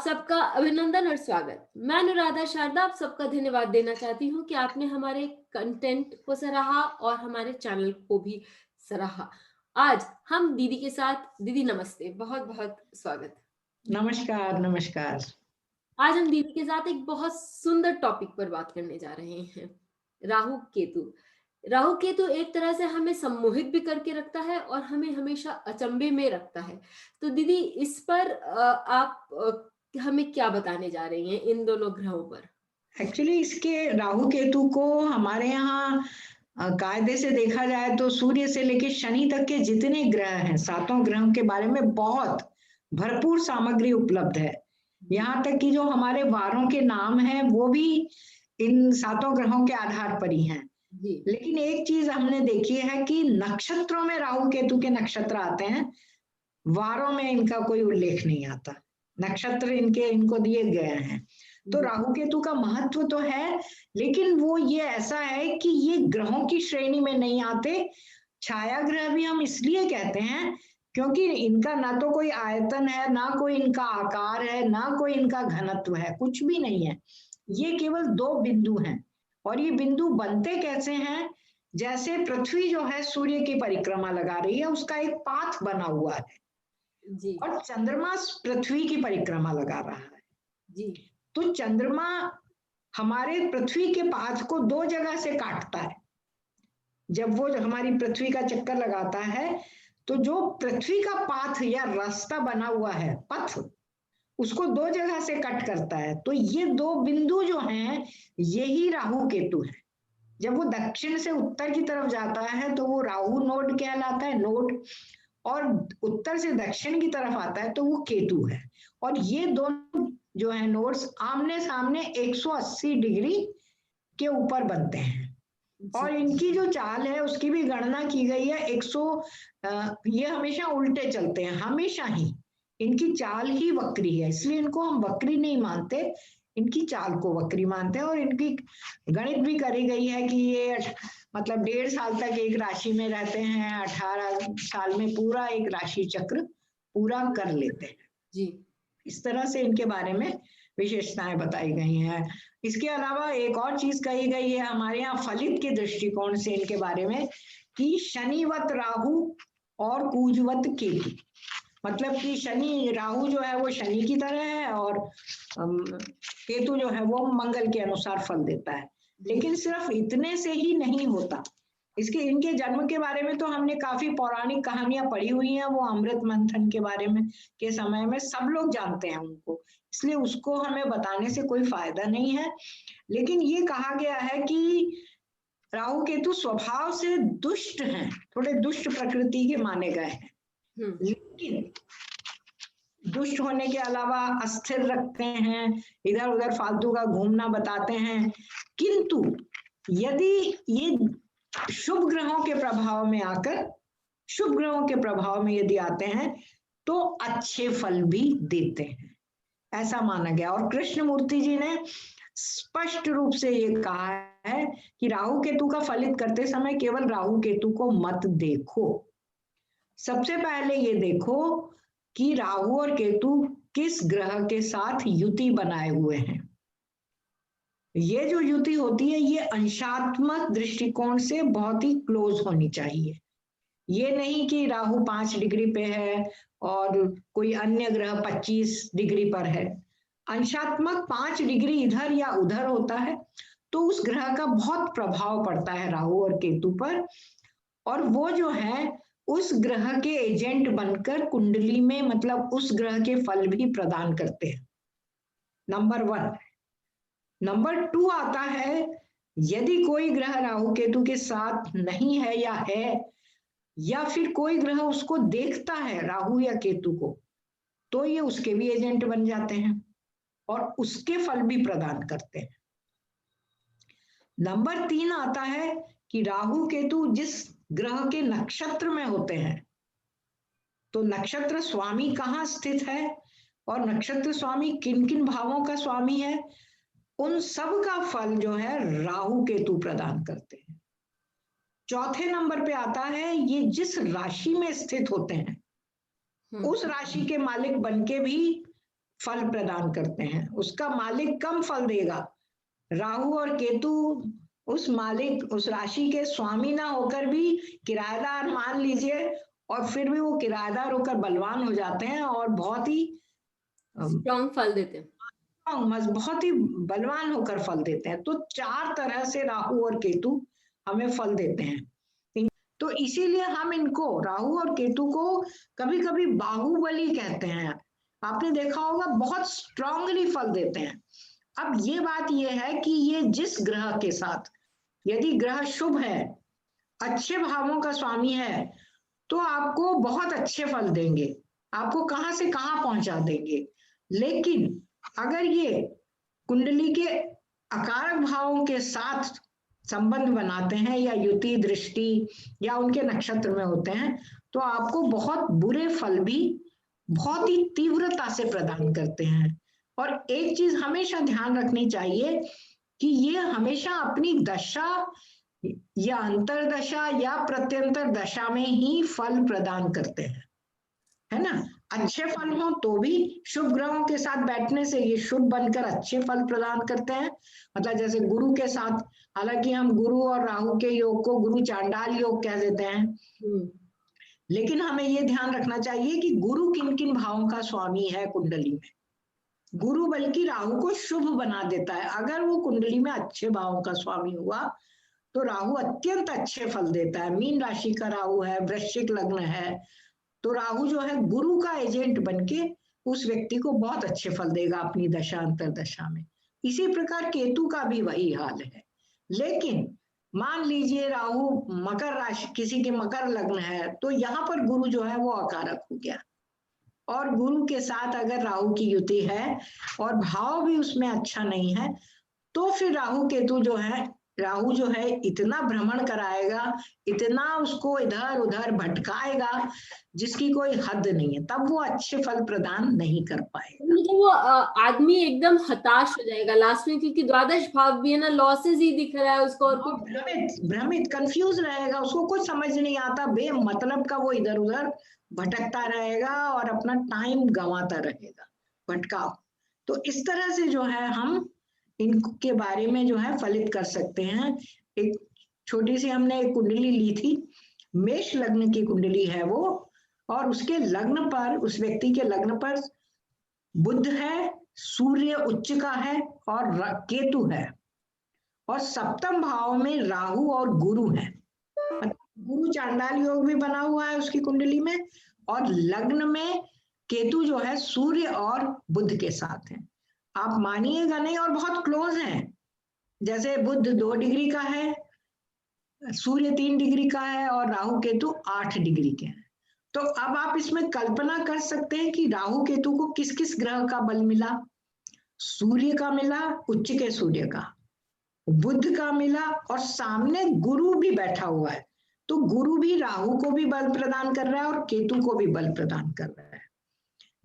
सबका अभिनंदन और स्वागत। मैं अनुराधा शारदा आप सबका धन्यवाद देना चाहती हूँ कि आपने हमारे कंटेंट को सराहा और हमारे चैनल को भी सराहा। आज हम दीदी के साथ दीदी नमस्ते, बहुत-बहुत स्वागत। नमस्कार, नमस्कार। आज हम दीदी के साथ एक बहुत सुंदर टॉपिक पर बात करने जा रहे हैं, राहु केतु। राहु केतु एक तरह से हमें सम्मोहित भी करके रखता है और हमें हमेशा अचंभे में रखता है। तो दीदी इस पर आप हमें क्या बताने जा रही हैं इन दोनों ग्रहों पर? एक्चुअली इसके राहु केतु को हमारे यहाँ कायदे से देखा जाए तो सूर्य से लेकर शनि तक के जितने ग्रह हैं, सातों ग्रहों के बारे में बहुत भरपूर सामग्री उपलब्ध है। यहाँ तक कि जो हमारे वारों के नाम हैं वो भी इन सातों ग्रहों के आधार पर ही हैं। जी। लेकिन एक चीज हमने देखी है कि नक्षत्रों में राहु केतु के नक्षत्र आते हैं, वारों में इनका कोई उल्लेख नहीं आता। नक्षत्र इनको दिए गए हैं। तो राहु केतु का महत्व तो है, लेकिन वो ये ऐसा है कि ये ग्रहों की श्रेणी में नहीं आते। छाया ग्रह भी हम इसलिए कहते हैं क्योंकि इनका ना तो कोई आयतन है, ना कोई इनका आकार है, ना कोई इनका घनत्व है, कुछ भी नहीं है। ये केवल दो बिंदु हैं। और ये बिंदु बनते कैसे हैं? जैसे पृथ्वी जो है सूर्य की परिक्रमा लगा रही है, उसका एक पाथ बना हुआ है। जी। और चंद्रमा पृथ्वी की परिक्रमा लगा रहा है। जी। तो चंद्रमा हमारे पृथ्वी के पाथ को दो जगह से काटता है। जब वो हमारी पृथ्वी का चक्कर लगाता है तो जो पृथ्वी का पाथ या रास्ता बना हुआ है, पथ, उसको दो जगह से कट करता है। तो ये दो बिंदु जो हैं, यही राहु केतु है। जब वो दक्षिण से उत्तर की तरफ जाता है तो वो राहु नोड कहलाता है, नोड। और उत्तर से दक्षिण की तरफ आता है तो वो केतु है। और ये दोनों जो है नोड्स आमने सामने 180 डिग्री के ऊपर बनते हैं। और इनकी जो चाल है उसकी भी गणना की गई है। ये हमेशा उल्टे चलते हैं, हमेशा ही इनकी चाल ही वक्री है, इसलिए इनको हम वक्री नहीं मानते, इनकी चाल को वक्री मानते हैं। और इनकी गणित भी करी गई है कि ये मतलब 1.5 साल तक एक राशि में रहते हैं, 18 साल में पूरा एक राशि चक्र पूरा कर लेते हैं। जी। इस तरह से इनके बारे में विशेषताएं बताई गई हैं। इसके अलावा एक और चीज कही गई है हमारे यहाँ फलित के दृष्टिकोण से इनके बारे में कि शनिवत राहु और कुजवत केतु। मतलब कि शनि, राहु जो है वो शनि की तरह है और केतु जो है वो मंगल के अनुसार फल देता है। लेकिन सिर्फ इतने से ही नहीं होता। इनके जन्म के बारे में तो हमने काफी पौराणिक कहानियां पढ़ी हुई हैं। वो अमृत मंथन के बारे में के समय में सब लोग जानते हैं उनको, इसलिए उसको हमें बताने से कोई फायदा नहीं है। लेकिन ये कहा गया है कि राहु केतु स्वभाव से दुष्ट हैं, थोड़े दुष्ट प्रकृति के माने गए हैं। लेकिन दुष्ट होने के अलावा अस्थिर रखते हैं, इधर उधर फालतू का घूमना बताते हैं। किंतु यदि ये शुभ ग्रहों के प्रभाव में आकर, शुभ ग्रहों के प्रभाव में यदि आते हैं तो अच्छे फल भी देते हैं, ऐसा माना गया। और कृष्णमूर्ति जी ने स्पष्ट रूप से ये कहा है कि राहु केतु का फलित करते समय केवल राहु केतु को मत देखो। सबसे पहले ये देखो कि राहु और केतु किस ग्रह के साथ युति बनाए हुए हैं। ये जो युति होती है ये अंशात्मक दृष्टिकोण से बहुत ही क्लोज होनी चाहिए। ये नहीं कि राहु 5 डिग्री पे है और कोई अन्य ग्रह 25 डिग्री पर है। अंशात्मक 5 डिग्री इधर या उधर होता है तो उस ग्रह का बहुत प्रभाव पड़ता है राहु और केतु पर। और वो जो है उस ग्रह के एजेंट बनकर कुंडली में, मतलब उस ग्रह के फल भी प्रदान करते हैं। नंबर 1। नंबर 2 आता है, यदि कोई ग्रह राहु केतु के साथ नहीं है या फिर कोई ग्रह उसको देखता है राहु या केतु को, तो ये उसके भी एजेंट बन जाते हैं और उसके फल भी प्रदान करते हैं। नंबर 3 आता है कि राहु केतु जिस ग्रह के नक्षत्र में होते हैं, तो नक्षत्र स्वामी कहाँ स्थित है और नक्षत्र स्वामी किन किन भावों का स्वामी है, उन सब का फल जो है राहु केतु प्रदान करते हैं। चौथे नंबर पे आता है ये जिस राशि में स्थित होते हैं, उस राशि के मालिक बनके भी फल प्रदान करते हैं, उसका मालिक कम फल देगा। राहु और केतु उस मालिक, उस राशि के स्वामी ना होकर भी किराएदार मान लीजिए, और फिर भी वो किराएदार होकर बलवान हो जाते हैं और बहुत ही स्ट्रॉन्ग फल देते हैं, बहुत ही बलवान होकर फल देते हैं। तो 4 तरह से राहु और केतु हमें फल देते हैं। तो इसीलिए हम इनको, राहु और केतु को कभी कभी बाहुबली कहते हैं। आपने देखा होगा बहुत स्ट्रांगली फल देते हैं। अब ये बात ये है कि ये जिस ग्रह के साथ, यदि ग्रह शुभ है, अच्छे भावों का स्वामी है, तो आपको बहुत अच्छे फल देंगे, आपको कहां से कहां पहुंचा देंगे। लेकिन अगर ये कुंडली के अकारक भावों के साथ संबंध बनाते हैं या युति दृष्टि या उनके नक्षत्र में होते हैं, तो आपको बहुत बुरे फल भी बहुत ही तीव्रता से प्रदान करते हैं। और एक चीज हमेशा ध्यान रखनी चाहिए कि ये हमेशा अपनी दशा या अंतरदशा या प्रत्यंतर दशा में ही फल प्रदान करते हैं, है ना। अच्छे फल हो तो भी शुभ ग्रहों के साथ बैठने से ये शुभ बनकर अच्छे फल प्रदान करते हैं। मतलब जैसे गुरु के साथ, हालांकि हम गुरु और राहु के योग को गुरु चांडाल योग कह देते हैं, लेकिन हमें ये ध्यान रखना चाहिए कि गुरु किन किन भावों का स्वामी है कुंडली में। गुरु बल्कि राहु को शुभ बना देता है। अगर वो कुंडली में अच्छे भावों का स्वामी हुआ तो राहु अत्यंत अच्छे फल देता है। मीन राशि का राहु है, वृश्चिक लग्न है, तो राहु जो है गुरु का एजेंट बनके उस व्यक्ति को बहुत अच्छे फल देगा अपनी दशा अंतरदशा में। इसी प्रकार केतु का भी वही हाल है। लेकिन मान लीजिए राहु मकर राशि, किसी के मकर लग्न है, तो यहाँ पर गुरु जो है वो अकारक हो गया, और गुरु के साथ अगर राहु की युति है और भाव भी उसमें अच्छा नहीं है, तो फिर राहु केतु जो है, राहु जो है इतना भ्रमण कराएगा, इतना उसको इधर उधर भटकाएगा जिसकी कोई हद नहीं है, तब वो अच्छे फल प्रदान नहीं कर पाएगा। मतलब वो आदमी एकदम हताश हो जाएगा लास्ट में, क्योंकि द्वादश भाव भी है ना, लॉसेस ही दिख रहा है उसको, और कुछ भ्रमित कंफ्यूज रहेगा, उसको कुछ समझ नहीं आता, बेमतलब का वो इधर उधर भटकता रहेगा और अपना टाइम गंवाता रहेगा, भटकाव। तो इस तरह से जो है हम इनके बारे में जो है फलित कर सकते हैं। एक छोटी सी हमने एक कुंडली ली थी, मेष लग्न की कुंडली है वो, और उसके लग्न पर, उस व्यक्ति के लग्न पर बुध है, सूर्य उच्च का है और केतु है, और सप्तम भाव में राहु और गुरु है। गुरु चांडाल योग भी बना हुआ है उसकी कुंडली में, और लग्न में केतु जो है सूर्य और बुध के साथ है। आप मानिएगा नहीं, और बहुत क्लोज हैं। जैसे बुध 2 डिग्री का है, सूर्य 3 डिग्री का है, और राहु केतु 8 डिग्री के हैं। तो अब आप इसमें कल्पना कर सकते हैं कि राहु केतु को किस किस ग्रह का बल मिला। सूर्य का मिला, उच्च के सूर्य का, बुध का मिला, और सामने गुरु भी बैठा हुआ है। तो गुरु भी राहु को भी बल प्रदान कर रहा है और केतु को भी बल प्रदान कर रहा है।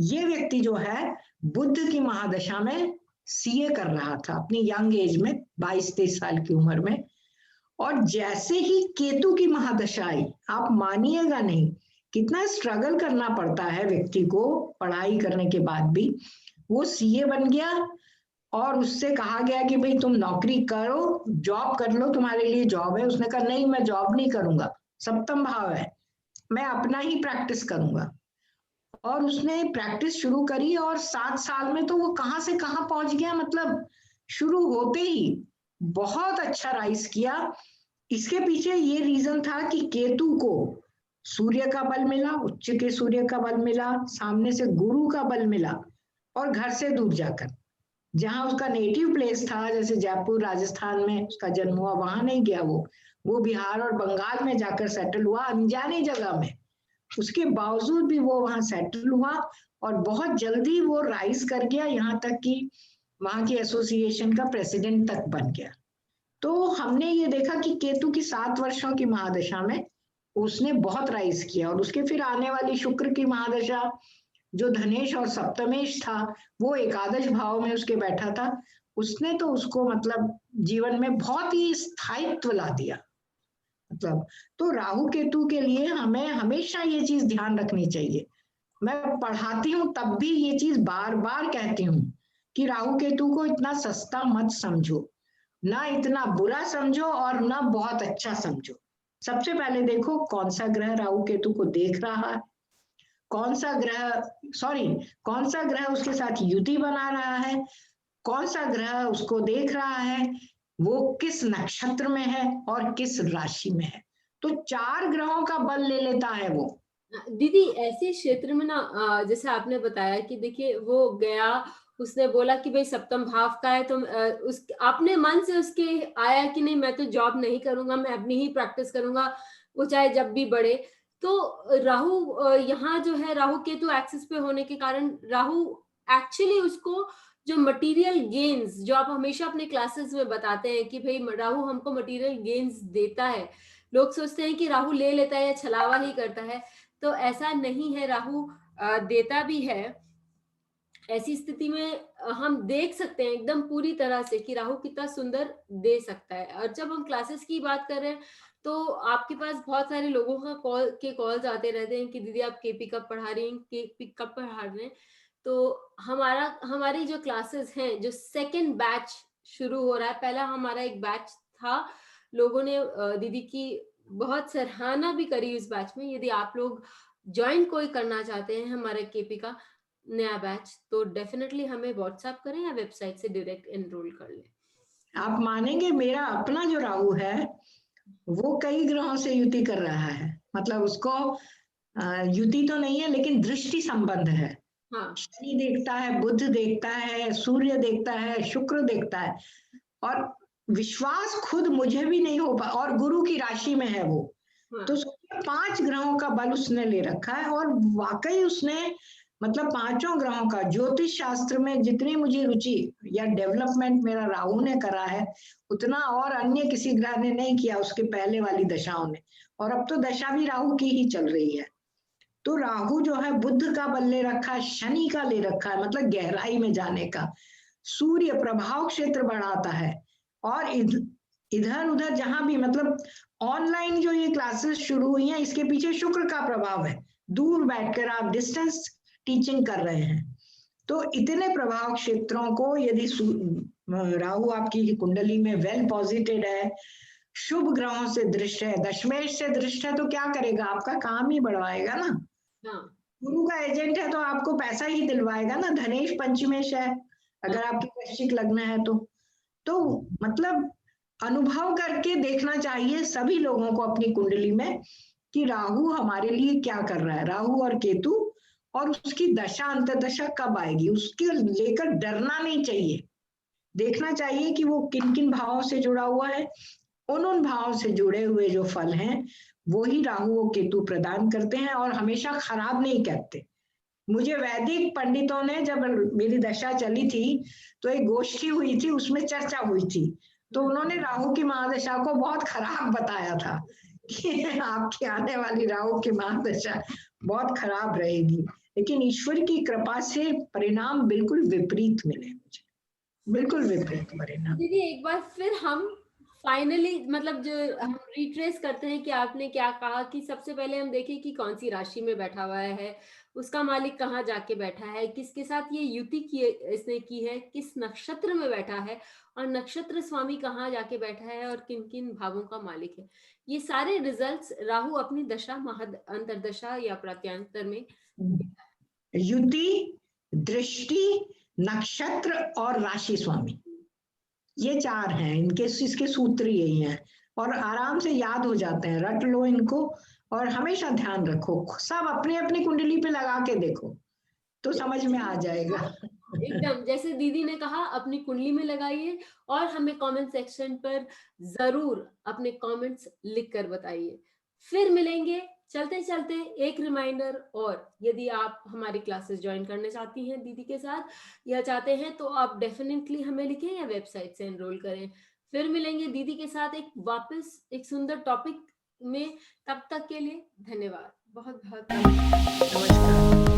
ये व्यक्ति जो है बुध की महादशा में सीए कर रहा था अपनी यंग एज में, 22-23 साल की उम्र में, और जैसे ही केतु की महादशा आई, आप मानिएगा नहीं कितना स्ट्रगल करना पड़ता है व्यक्ति को पढ़ाई करने के बाद भी। वो सीए बन गया और उससे कहा गया कि भाई तुम नौकरी करो, जॉब कर लो, तुम्हारे लिए जॉब है। उसने कहा नहीं, मैं जॉब नहीं करूंगा, सप्तम भाव है, मैं अपना ही प्रैक्टिस करूंगा। और उसने प्रैक्टिस शुरू करी, और 7 साल में तो वो कहां से कहां पहुंच गया। मतलब शुरू होते ही बहुत अच्छा राइज किया। इसके पीछे ये रीजन था कि केतु को सूर्य का बल मिला, उच्च के सूर्य का बल मिला, सामने से गुरु का बल मिला, और घर से दूर जाकर, जहां उसका नेटिव प्लेस था, जैसे जयपुर राजस्थान में उसका जन्म हुआ, वहां नहीं गया वो बिहार और बंगाल में जाकर सेटल हुआ, अनजानी जगह में। उसके बावजूद भी वो वहां सेटल हुआ, और बहुत जल्दी वो राइज कर गया, यहाँ तक कि वहां की एसोसिएशन का प्रेसिडेंट तक बन गया। तो हमने ये देखा कि केतु की 7 वर्षों की महादशा में उसने बहुत राइज किया, और उसके फिर आने वाली शुक्र की महादशा, जो धनेश और सप्तमेश था, वो एकादश भाव में उसके बैठा था, उसने तो उसको मतलब जीवन में बहुत ही स्थायित्व ला दिया। मतलब तो राहु केतु के लिए हमें हमेशा ये चीज ध्यान रखनी चाहिए मैं पढ़ाती हूँ तब भी ये चीज बार बार कहती हूँ कि राहु केतु को इतना सस्ता मत समझो, ना इतना बुरा समझो और ना बहुत अच्छा समझो। सबसे पहले देखो कौन सा ग्रह राहु केतु को देख रहा है, कौन सा ग्रह उसके साथ युति बना रहा है, कौन सा ग्रह उसको देख रहा है, वो किस नक्षत्र में है और किस राशि में है। तो 4 ग्रहों का बल ले लेता है वो। दीदी ऐसे क्षेत्र में ना जैसे आपने बताया कि देखिए वो गया, उसने बोला कि भाई सप्तम भाव का है, तो उस आपने मन से उसके आया कि नहीं मैं तो जॉब नहीं करूंगा, मैं अपनी ही प्रैक्टिस करूंगा, वो चाहे जब भी बढ़े। तो राहु यहाँ जो है राहु केतु एक्सिस पे होने के कारण राहु एक्चुअली उसको जो मटेरियल गेन्स जो आप हमेशा अपने क्लासेस में बताते हैं कि भाई राहु हमको मटेरियल गेन्स देता है, लोग सोचते हैं कि राहु ले लेता है या छलावा ही करता है, तो ऐसा नहीं है, राहु देता भी है। ऐसी स्थिति में हम देख सकते हैं एकदम पूरी तरह से कि राहु कितना सुंदर दे सकता है। और जब हम क्लासेस की बात कर रहे हैं तो आपके पास बहुत सारे लोगों का कॉल्स आते रहते हैं कि दीदी आप केपी कब पढ़ा रही हैं, केपी कब पढ़ा रहे हैं। तो हमारी जो क्लासेस हैं, जो सेकंड बैच शुरू हो रहा है, पहला हमारा एक बैच था, लोगों ने दीदी की बहुत सराहना भी करी उस बैच में। यदि आप लोग ज्वाइन कोई करना चाहते हैं हमारे केपी का नया बैच, तो डेफिनेटली हमें व्हाट्सएप करें या वेबसाइट से डायरेक्ट एनरोल कर लें। आप मानेंगे मेरा अपना जो राहु है वो कई ग्रहों से युति कर रहा है, मतलब उसको युति तो नहीं है लेकिन दृष्टि संबंध है। हाँ, शनि देखता है, बुध देखता है, सूर्य देखता है, शुक्र देखता है, और विश्वास खुद मुझे भी नहीं हो पा, और गुरु की राशि में है वो। हाँ, तो 5 ग्रहों का बल उसने ले रखा है, और वाकई उसने मतलब 5 ग्रहों का ज्योतिष शास्त्र में जितनी मुझे रुचि या डेवलपमेंट मेरा राहु ने करा है उतना और अन्य किसी ग्रह ने नहीं किया उसके पहले वाली दशाओं ने। और अब तो दशा भी राहु की ही चल रही है। तो राहु जो है बुध का बल ले रखा है, शनि का ले रखा है मतलब गहराई में जाने का, सूर्य प्रभाव क्षेत्र बढ़ाता है, और इधर उधर जहां भी मतलब ऑनलाइन जो ये क्लासेस शुरू हुई हैं इसके पीछे शुक्र का प्रभाव है, दूर बैठकर आप डिस्टेंस टीचिंग कर रहे हैं। तो इतने प्रभाव क्षेत्रों को यदि राहु आपकी कुंडली में वेल पॉजिटेड है, शुभ ग्रहों से दृष्ट है, दशमेश से दृष्ट है, तो क्या करेगा, आपका काम ही बढ़वाएगा ना। हाँ, गुरु का एजेंट है तो आपको पैसा ही दिलवाएगा ना। धनेश पंचमेश है अगर आपकी वृश्चिक लग्न है तो मतलब अनुभव करके देखना चाहिए सभी लोगों को अपनी कुंडली में कि राहु हमारे लिए क्या कर रहा है, राहु और केतु, और उसकी दशा अंतर्दशा कब आएगी उसके लेकर डरना नहीं चाहिए। देखना चाहिए कि वो किन किन भावों से जुड़ा हुआ है, उन भावों से जुड़े हुए जो फल हैं वो ही राहु और केतु प्रदान करते हैं, और हमेशा खराब नहीं करते। मुझे वैदिक पंडितों ने, जब मेरी दशा चली थी तो एक गोष्ठी हुई थी, उसमें चर्चा हुई थी, तो उन्होंने राहु की महादशा को बहुत खराब बताया था कि आपकी आने वाली राहु की महादशा बहुत खराब रहेगी, लेकिन ईश्वर की कृपा से परिणाम बिल्कुल विपरीत मिले मुझे, बिल्कुल विपरीत परिणाम। दीदी एक बार फिर हम फाइनली मतलब जो हम रिट्रेस करते हैं कि आपने क्या कहा, कि सबसे पहले हम देखें कि कौन सी राशि में बैठा हुआ है, उसका मालिक कहाँ जाके बैठा है, किसके साथ ये युति की इसने की है, किस नक्षत्र में बैठा है, और नक्षत्र स्वामी कहाँ जाके बैठा है, और किन किन भावों का मालिक है। ये सारे रिजल्ट्स राहु अपनी दशा अंतरदशा या प्रत्यांतर में युति, दृष्टि, नक्षत्र और राशि स्वामी, ये 4 हैं, इसके सूत्र यही हैं, और आराम से याद हो जाते हैं, रट लो इनको और हमेशा ध्यान रखो, सब अपनी अपनी कुंडली पे लगा के देखो तो समझ में आ जाएगा। एकदम जैसे दीदी ने कहा अपनी कुंडली में लगाइए, और हमें कमेंट सेक्शन पर जरूर अपने कमेंट्स लिख कर बताइए। फिर मिलेंगे। चलते चलते एक रिमाइंडर, और यदि आप हमारी क्लासेस ज्वाइन करना चाहती हैं दीदी के साथ या चाहते हैं, तो आप डेफिनेटली हमें लिखें या वेबसाइट से एनरोल करें। फिर मिलेंगे दीदी के साथ वापस एक सुंदर टॉपिक में। तब तक के लिए धन्यवाद, बहुत बहुत नमस्कार।